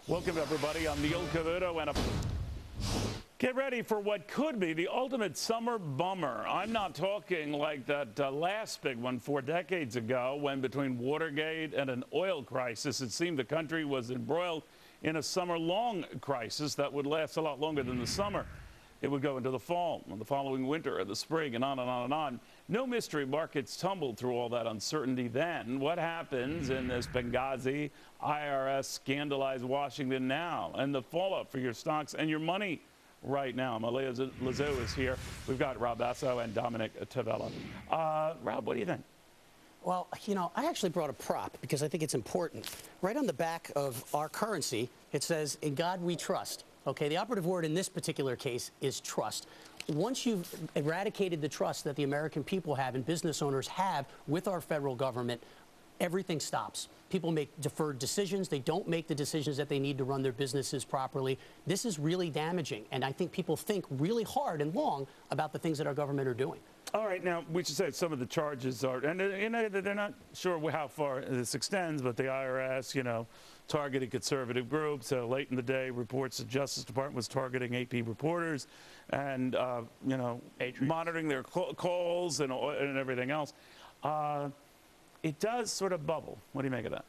Welcome, everybody. I'm Neil Cavuto, and get ready for what could be the ultimate summer bummer. I'm not talking like that last big one 4 decades ago, when between Watergate and an oil crisis, it seemed the country was embroiled in a summer-long crisis that would last a lot longer than the summer. It would go into the fall, and the following winter, and the spring, and on and on and on. No mystery, markets tumbled through all that uncertainty then. What happens in this Benghazi, IRS scandalized Washington now, and the fallout for your stocks and your money right now? Malia Lazou is here. We've got Rob Basso and Dominic Tavella. Rob, what do you think? Well, you know, I actually brought a prop because I think it's important. Right on the back of our currency, it says, "In God we trust." Okay, the operative word in this particular case is trust. Once you've eradicated the trust that the American people have and business owners have with our federal government, everything stops. People make deferred decisions. They don't make the decisions that they need to run their businesses properly. This is really damaging, and I think people think really hard and long about the things that our government are doing. All right, now, we should say some of the charges are, and you know, they're not sure how far this extends, but the IRS, you know, targeted conservative groups. Late in the day, reports the Justice Department was targeting AP reporters and, you know, monitoring their calls and everything else. It does sort of bubble. What do you make of that?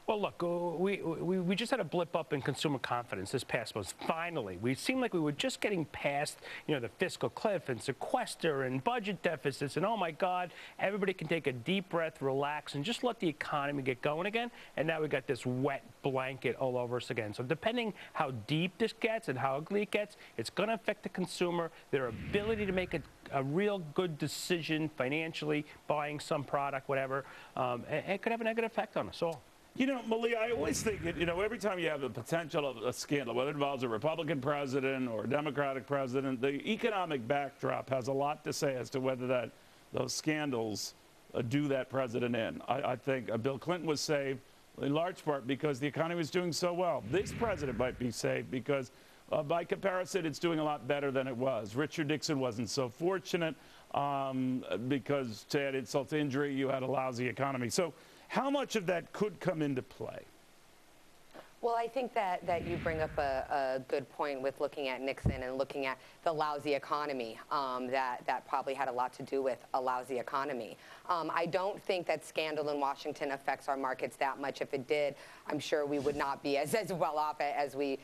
Well, look, we just had a blip up in consumer confidence this past month. Finally, we seemed like we were just getting past, you know, the fiscal cliff and sequester and budget deficits, and oh my God, everybody can take a deep breath, relax, and just let the economy get going again. And now we got this wet blanket all over us again. So depending how deep this gets and how ugly it gets, it's going to affect the consumer, their ability to make a real good decision financially, buying some product, whatever. It could have a negative effect on us all. You know, Malia, I always think, you know, every time you have the potential of a scandal, whether it involves a Republican president or a Democratic president, the economic backdrop has a lot to say as to whether those scandals do that president in. I think Bill Clinton was saved in large part because the economy was doing so well. This president might be saved because, by comparison, it's doing a lot better than it was. Richard Nixon wasn't so fortunate because, to add insult to injury, you had a lousy economy. So how much of that could come into play? Well, I think that you bring up a good point with looking at Nixon and looking at the lousy economy. That probably had a lot to do with a lousy economy. I don't think that scandal in Washington affects our markets that much. If it did, I'm sure we would not be as well off as we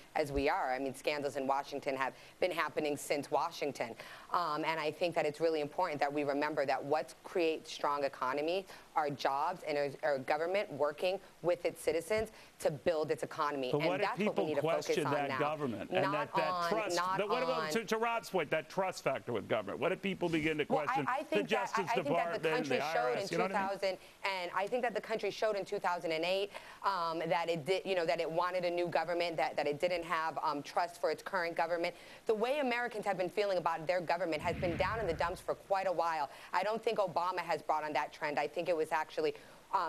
are. I mean, scandals in Washington have been happening since Washington. And I think that it's really important that we remember that what creates strong economy are jobs and our government working with its citizens to build its economy. But what and if that's people what we need to question focus on that now. government and that trust? What about, to Rob's point, that trust factor with government? What if people begin to question the Justice Department, the IRS? You know what I mean? And I think that the country showed in 2008 that it did, you know, that it wanted a new government, that it didn't have trust for its current government. The way Americans have been feeling about their government has been down in the dumps for quite a while. I don't think Obama has brought on that trend. I think it was actually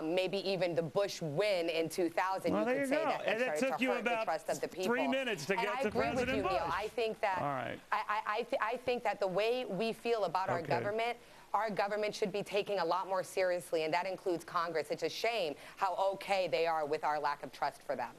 maybe even the Bush win in 2000. Well, you could say that and it took you about the trust of the people. 3 minutes to get to President Bush. Neil. I think that. All right. I think that the way we feel about our government should be taking a lot more seriously, and that includes Congress. It's a shame how okay they are with our lack of trust for them.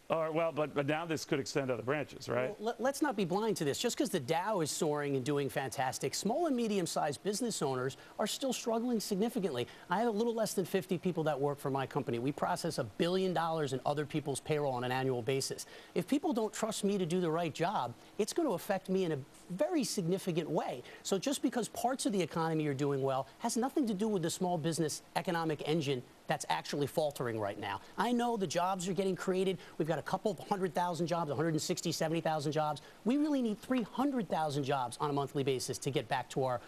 All right, well, but now this could extend to other branches, right? Well, let's not be blind to this. Just because the Dow is soaring and doing fantastic, small and medium-sized business owners are still struggling significantly. I have a little less than 50 people that work for my company. We process $1 billion in other people's payroll on an annual basis. If people don't trust me to do the right job, it's going to affect me in a very significant way. So just because parts of the economy are doing well has nothing to do with the small business economic engine that's actually faltering right now. I know the jobs are getting created. We've got a couple of 100,000 jobs, 160, 70,000 jobs. We really need 300,000 jobs on a monthly basis to get back to our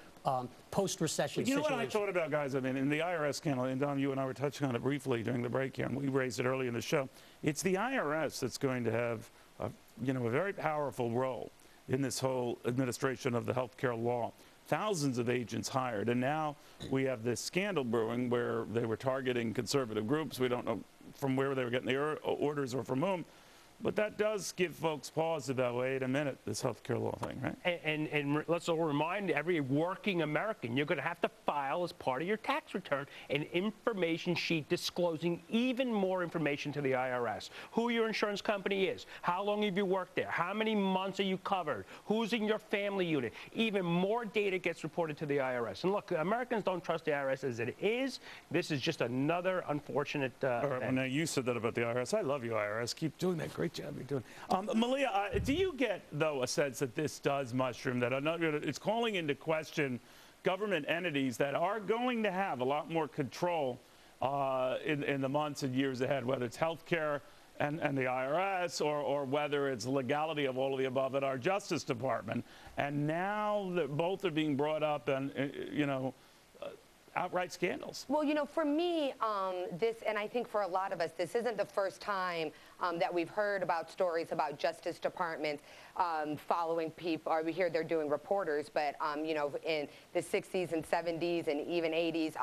post-recession situation. You know what I thought about, guys? I mean, in the IRS scandal, and Dom, you and I were touching on it briefly during the break here, and we raised it early in the show. It's the IRS that's going to have, you know, a very powerful role in this whole administration of the health care law. Thousands of agents hired, and now we have this scandal brewing where they were targeting conservative groups. We don't know from where they were getting the orders or from whom. But that does give folks pause about, wait a minute, this healthcare law thing, right? And let's all remind every working American, you're going to have to file as part of your tax return an information sheet disclosing even more information to the IRS. Who your insurance company is, how long have you worked there, how many months are you covered, who's in your family unit. Even more data gets reported to the IRS. And look, Americans don't trust the IRS as it is. This is just another unfortunate All right, event. now you said that about the IRS. I love you, IRS. Keep doing that. Great job you're doing. Malia, do you get, though, a sense that this does mushroom, that it's calling into question government entities that are going to have a lot more control in the months and years ahead, whether it's healthcare and the IRS or whether it's legality of all of the above at our Justice Department? And now that both are being brought up and, outright scandals. Well, for me, and I think for a lot of us, this isn't the first time that we've heard about stories about Justice Department following people, or we hear they're doing reporters, but, in the 60s and 70s and even 80s,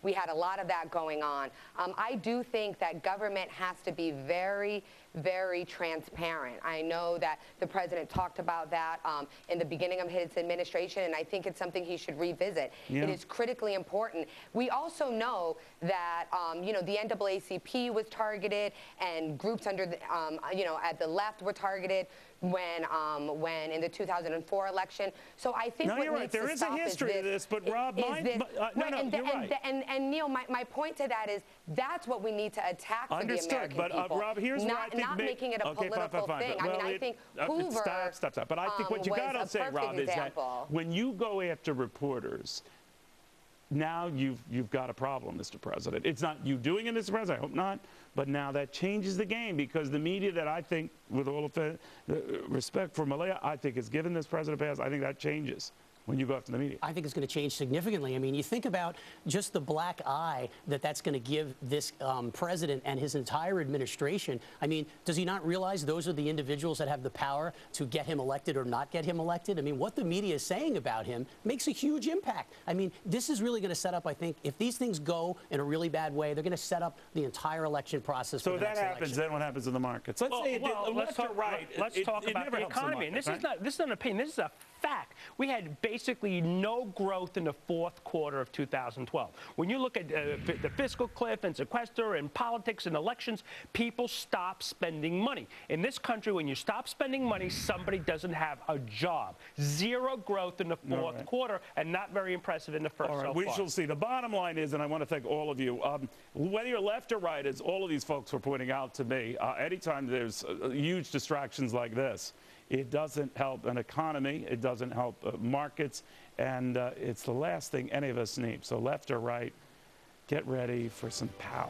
we had a lot of that going on. I do think that government has to be very, very transparent. I know that the president talked about that in the beginning of his administration, and I think it's something he should revisit. Yeah. It is critically important. We also know that, the NAACP was targeted, and groups under the, at the left were targeted when in the 2004 election. So I think No, you're right. There is a history of this, but Rob, you're right. And Neil, my point to that is that's what we need to attack for the American but, people. Rob, here's what I think not making it a political thing. Well, I think Hoover stop. But I think what you got to say, Rob, is that when you go after reporters, now you've got a problem, Mr. President. It's not you doing it, Mr. President, I hope not, but now that changes the game, because the media that I think, with all of the respect for Malia, I think has given this president a pass. I think that changes when you go after the media. I think it's going to change significantly. I mean, you think about just the black eye that's going to give this president and his entire administration. I mean, does he not realize those are the individuals that have the power to get him elected or not get him elected? I mean, what the media is saying about him makes a huge impact. I mean, this is really going to set up, I think, if these things go in a really bad way, they're going to set up the entire election process So for if the that next happens, election. then what happens in the markets? Let's say Let's talk about the economy. And this is not an opinion. This is a fact. We had basically no growth in the fourth quarter of 2012. When you look at the fiscal cliff and sequester and politics and elections, people stop spending money. In this country, when you stop spending money, somebody doesn't have a job. Zero growth in the fourth quarter, and not very impressive in the first so far. We shall see. The bottom line is, and I want to thank all of you, whether you're left or right, as all of these folks were pointing out to me, anytime there's huge distractions like this, it doesn't help an economy, it doesn't help markets, and it's the last thing any of us need. So left or right, get ready for some pow.